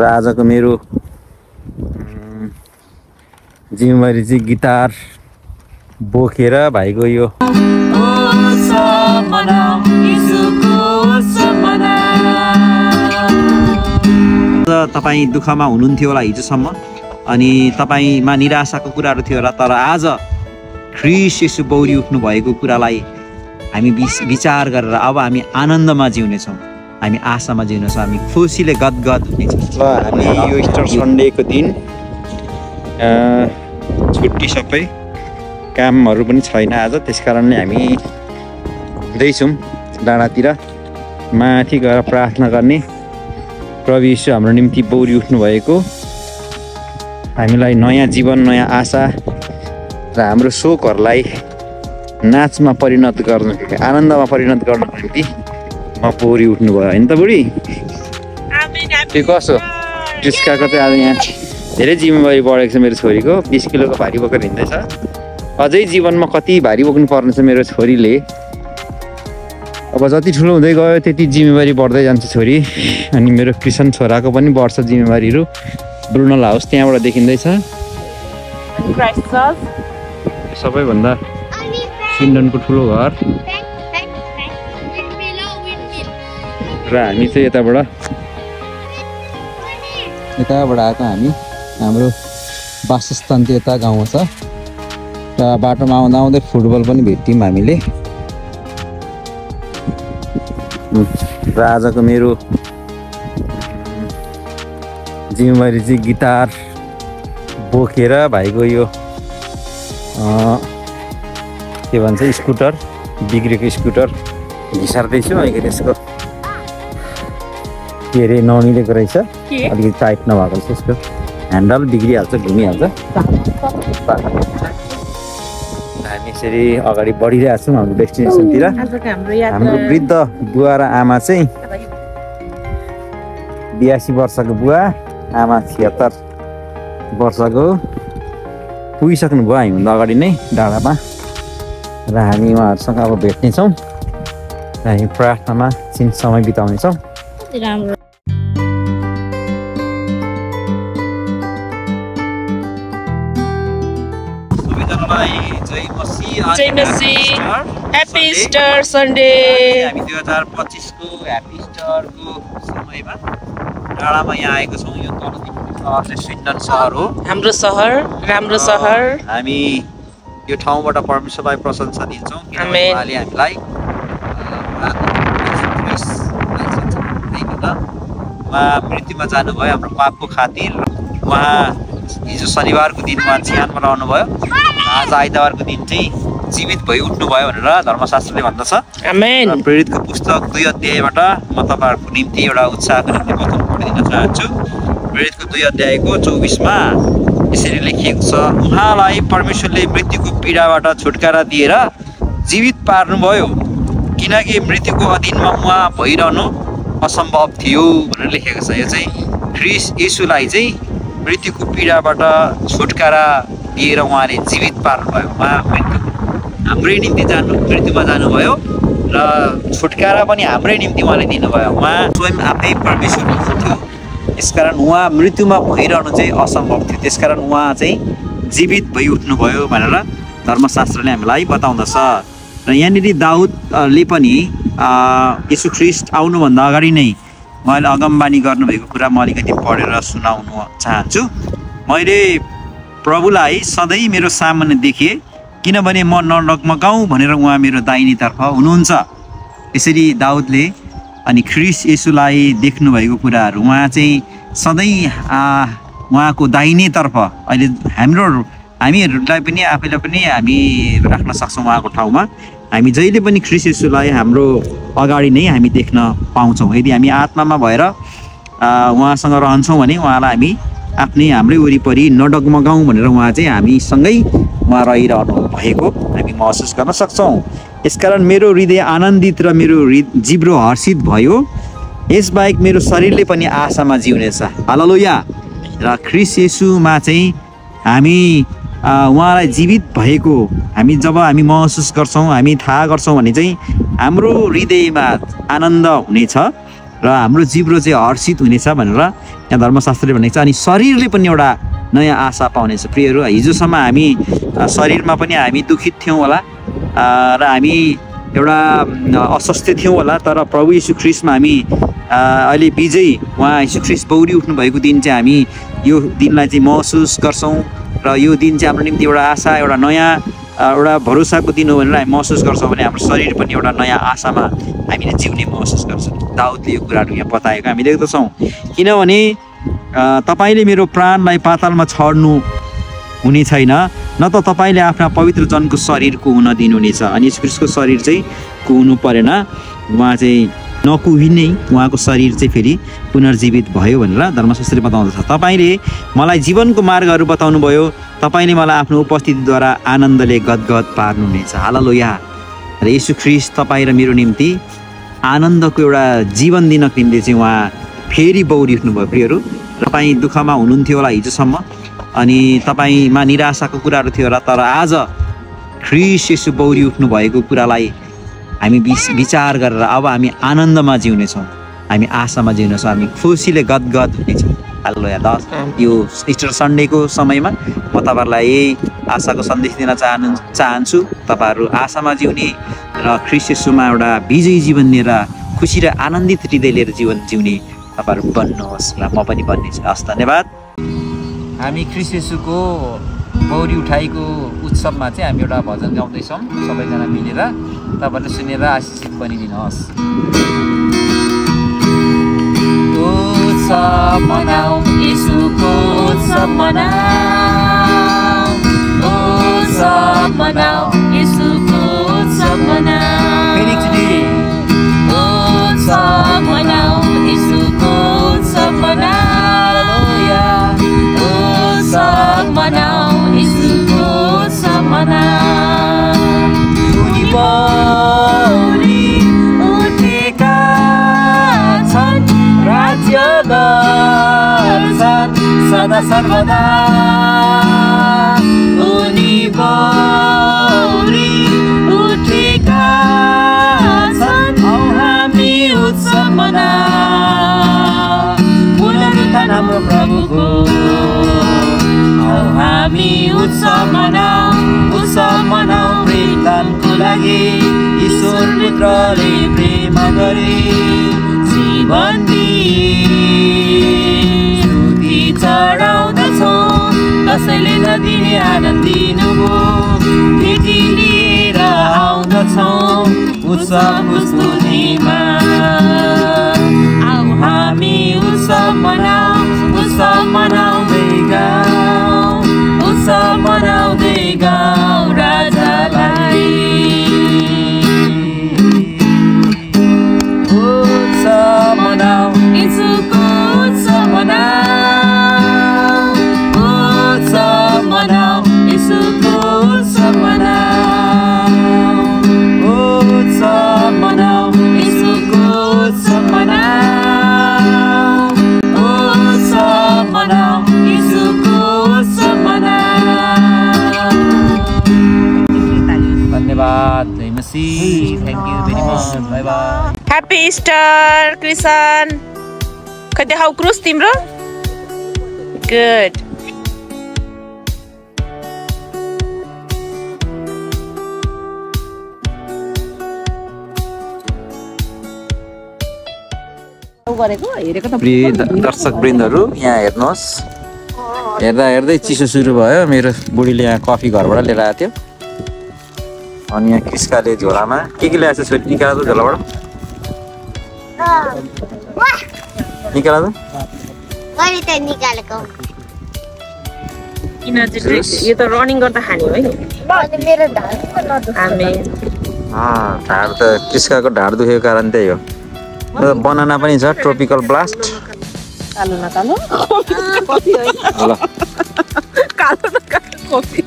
आजको मेरो जिम्मेवारी चाहिँ गिटार बोकेर भाइको यो तपाईँ दुःखमा हुनुहुन्थ्यो होला हिजोसम्म अनि तपाईँमा निराशाको कुराहरू थियो होला, तर आज ख्रीष्ट येशू बौरी उठ्नु भएको कुरालाई हामी विचार गरेर अब हामी आनन्दमा जिउनेछौँ, हामी आशामा जिउनेछौँ, हामी खुसीले गदगद हुनेछौँ। ल हामी यो इस्टर सन्डेको दिन छुट्टी, सबै कामहरू पनि छैन आज, त्यस कारणले हामी हुँदैछौँ डाँडातिर माथि गएर प्रार्थना गर्ने। प्रभु येशू हाम्रो निम्ति बौरी उठ्नु भएको, हामीलाई नयाँ जीवन, नयाँ आशा र हाम्रो शोकहरूलाई नाचमा परिणत गर्नु, आनन्दमा परिणत गर्नुको निम्ति बौरी उठ्नु भयो होइन त बुढी? त्यो कसो टिस्काको चाहिँ आज यहाँ धेरै जिम्मेवारी बढेको छ मेरो छोरीको। 20 किलोको भारी बोकेर हिँड्दैछ। अझै जीवनमा कति भारी बोक्नु पर्ने छ मेरो छोरीले। अब जति ठुलो हुँदै गयो त्यति जिम्मेवारी बढ्दै जान्छ छोरी। अनि मेरो कृष्ण छोराको पनि बढ्छ जिम्मेवारीहरू। ब्रुनल हाउस त्यहाँबाट देखिँदैछ, सबैभन्दा सिन्डनको ठुलो घर। र हामी चाहिँ यताबाट आएको, हाम्रो वासस्थान चाहिँ यता गाउँ छ। र बाटोमा आउँदा आउँदै फुटबल पनि भेट्यौँ हामीले। र आजको मेरो जिम्मेवारी चाहिँ गिटार बोकेर भाइको यो के भन्छ स्कुटर, बिग्रेको स्कुटर घिसार्दैछु। अलिकति यसको के अरे नमिलेको रहेछ, अलिकति टाइट नभएको रहेछ, यसको ह्यान्डल बिग्रिहाल्छ, घुमिहाल्छ। हामी यसरी अगाडि बढिरहेको छौँ हाम्रो डेस्टिनेसनतिर। हाम्रो वृद्ध बुवा र आमा चाहिँ 82 वर्षको बुवा, आमा 76 वर्षको पुगिसक्नु भयो हामीभन्दा अगाडि नै डाँडामा। र हामी उहाँहरूसँग अब भेट्नेछौँ र हामी प्रार्थनामा छिन समय बिताउनेछौँ। Happy Easter Sunday. हामी 2025 को ह्यापी इस्टरको समयमा डाँडामा यहाँ आएको छौँ। यो तलदेखि सहर चाहिँ स्विन्डन सहर हो, हाम्रो सहर, राम्रो सहर। हामी यो ठाउँबाट परमेश्वरलाई प्रशंसा दिन्छौँ किनभने उहाँले हामीलाई उहाँ मृत्युमा जानुभयो हाम्रो पापको खातिर। उहाँ हिजो शनिबारको दिन उहाँ चिहानमा रहनुभयो, आज आइतबारको दिन चाहिँ जीवित भई उठ्नुभयो भनेर धर्मशास्त्रले भन्दछ। आमेन। प्रेरितको पुस्तक 2 अध्यायबाट म तपाईँहरूको निम्ति एउटा उत्साहको निम्ति वचन पढिदिन चाहन्छु। प्रेरितको 2 अध्यायको 24मा यसरी लेखिएको छ, उहाँलाई परमेश्वरले मृत्युको पीडाबाट छुटकारा दिएर जीवित पार्नुभयो किनकि मृत्युको अधीनमा उहाँ भइरहनु असम्भव थियो भनेर लेखेको छ। यो चाहिँ ख्रीष्ट येशूलाई चाहिँ मृत्युको पीडाबाट छुटकारा दिएर उहाँले जीवित पार्नुभयो। उहाँ हाम्रै निम्ति मृत्युमा जानुभयो र छुटकारा पनि हाम्रै निम्ति उहाँले दिनुभयो। उहाँ स्वयं आफै परमेश्वर हुनुहुन्थ्यो, यसकारण उहाँ मृत्युमा भइरहनु चाहिँ असम्भव थियो, त्यसकारण उहाँ चाहिँ जीवित भइ उठ्नुभयो भनेर धर्मशास्त्रले हामीलाई बताउँदछ। र यहाँनिर दाउदले पनि येशू ख्रीष्ट आउनुभन्दा अगाडि नै मैले अगमबानी गर्नुभएको कुरा म अलिकति पढेर सुनाउनु चाहन्छु। मैले प्रभुलाई सधैँ मेरो सामुन्ने देखेँ किनभने म नडगमगाउँ भनेर उहाँ मेरो दाहिनेतर्फ हुनुहुन्छ। यसरी दाउदले अनि ख्रीष्ट येशूलाई देख्नुभएको कुराहरू, उहाँ चाहिँ सधैँ उहाँको दाहिनेतर्फ, अहिले हामीहरूलाई पनि आफैलाई पनि हामी राख्न सक्छौँ उहाँको ठाउँमा। हामी जहिले पनि ख्रीष्ट येशूलाई हाम्रो अगाडि नै हामी देख्न पाउँछौँ। यदि हामी आत्मामा भएर उहाँसँग रहन्छौँ भने उहाँलाई हामी हाम्रै वरिपरि नडगमगाउँ भनेर उहाँ चाहिँ हामीसँगै उहाँ रहिरहनु भएको हामी महसुस गर्न सक्छौँ। यसकारण मेरो हृदय आनन्दित र मेरो जिब्रो हर्षित भयो, यसबाहेक मेरो शरीरले पनि आशामा जिउनेछ। हालेलुया। र ख्रीष्ट येशूमा चाहिँ हामी उहाँलाई जीवित भएको जब हामी महसुस गर्छौँ, हामी थाहा गर्छौँ भने चाहिँ हाम्रो हृदयमा आनन्द हुनेछ र हाम्रो जिब्रो चाहिँ हर्षित हुनेछ भनेर यहाँ धर्मशास्त्रले भनेको छ। अनि शरीरले पनि एउटा नयाँ आशा पाउनेछ। प्रियहरू, हिजोसम्म हामी शरीरमा पनि हामी दुखित थियौँ होला र हामी एउटा अस्वस्थ थियौँ होला, तर प्रभु यीशु ख्रीष्टमा हामी अहिले विजयी उहाँ यीशु ख्रीष्ट बौरी उठ्नु भएको दिन चाहिँ हामी यो दिनलाई चाहिँ महसुस गर्छौँ र यो दिन चाहिँ हाम्रो निम्ति एउटा आशा, एउटा नयाँ एउटा भरोसाको दिन हो भनेर हामी महसुस गर्छौँ भने हाम्रो शरीर पनि एउटा नयाँ आशामा हामीले जिउने महसुस गर्छौँ। दाउदले यो कुराहरू यहाँ बताएको हामी देख्दछौँ। किनभने तपाईँले मेरो प्राणलाई पातालमा छड्नु हुने छैन, न त तपाईँले आफ्ना पवित्र जनको शरीर कुहुन दिनुहुनेछ। अनि यीशु ख्रीष्टको शरीर चाहिँ कुहुनु परेन, उहाँ चाहिँ नकुहिनै उहाँको शरीर चाहिँ फेरि पुनर्जीवित भयो भनेर धर्मशास्त्रले बताउँदछ। तपाईँले मलाई जीवनको मार्गहरू बताउनु भयो, तपाईँले मलाई आफ्नो उपस्थितिद्वारा आनन्दले गदगद पार्नुहुनेछ। हालेलुया। र यीशु ख्रीष्ट तपाईँ र मेरो निम्ति आनन्दको एउटा जीवन दिनको निम्ति चाहिँ उहाँ फेरि बौरी उठ्नुभयो। प्रियहरू, तपाईँ दुःखमा हुनुहुन्थ्यो होला हिजोसम्म अनि तपाईँमा निराशाको कुराहरू थियो होला, तर आज ख्रीष्ट येशू बौरी उठ्नु भएको कुरालाई हामी विचार गरेर अब हामी आनन्दमा जिउनेछौँ, हामी आशामा जिउनेछौँ, हामी खुसीले गदगद हुनेछौँ। हालेलुया। यो इस्टर सन्डेको समयमा म तपाईँहरूलाई यही आशाको सन्देश दिन चाहन्छु। तपाईँहरू आशामा जिउने र ख्रीष्ट येशूमा एउटा विजयी जीवन लिएर खुसी र आनन्दित हृदय लिएर जीवन जिउने तपाईँहरू बन्नुहोस् र म पनि बन्नेछु। हस्, धन्यवाद। हामी ख्रीष्ट येशूको बौरी उठाइको उत्सवमा चाहिँ हामी एउटा भजन गाउँदैछौँ सबैजना मिलेर। तपाईँहरूले सुनेर आशिषित बनिदिनुहोस्। उत्सव मनाऊ, येशूको उत्सव मनाऊ, उत्सव मनाऊ, येशूको उत्सव मनाऊ, फेरि एकचोटि उत्सव मनाऊ, येशूको उत्सव मनाऊ, उत्सव मनाऊ, येशूको उत्सव मनाऊ। उनी बौरी उठेका छन्, राज्य गर्छन् सदा सर्वदा। उनी बौरी उठेका छन्, औ हामी उत्सव मनाऊ, पुनरुत्थान हाम्रो प्रभुको। औ हामी उत्सव मनाऊ, उत्सव मनाऊ, प्रेमदानको लागि ईश्वर पुत्रले प्रेम गरे जीवन स्तुति चढाउँदछौँ, कसैले नदिने आनन्दिनुभयो, भेटी लिएर आउँदछौँ उत्सवको स्तुतिमा। आऊ हामी उत्सव मनाऊ, उत्सव मनाउँदै गाउँ, उत्सव मनाउँदै गाउँ राजालाई। उत्सव मनाऊ, येशूको उत्सव मनाऊ, उत्सव मनाऊ, येशूको उत्सव मनाऊ, उत्सव मनाऊ, येशूको उत्सव मनाऊ, उत्सव मनाऊ, येशूको उत्सव मनाऊ। धन्यवाद। जय मसीह। Thank you very much. Bye bye. Happy Easter Krishna. खै देखाउ क्रुस तिम्रो। गुड। प्रिय दर्शकवृन्दहरू, यहाँ हेर्नुहोस्, हेर्दा हेर्दै चिसो सुरु भयो। मेरो बुढीले यहाँ कफी घरबाट लिएर आएको थियो। अनि यहाँ क्रिस्काले झोलामा के ल्याएछ? छोरी निकाल त झोलाबाट, निकाल त। यो त रनिङ गर्दा खाने हो नि। ढाड त क्रिस्काको ढाड दुखेको कारण त्यही हो। बनाना पनि छ, ट्रोपिकल ब्लास्ट। कालो न कालो ल कालो न कालो कफी।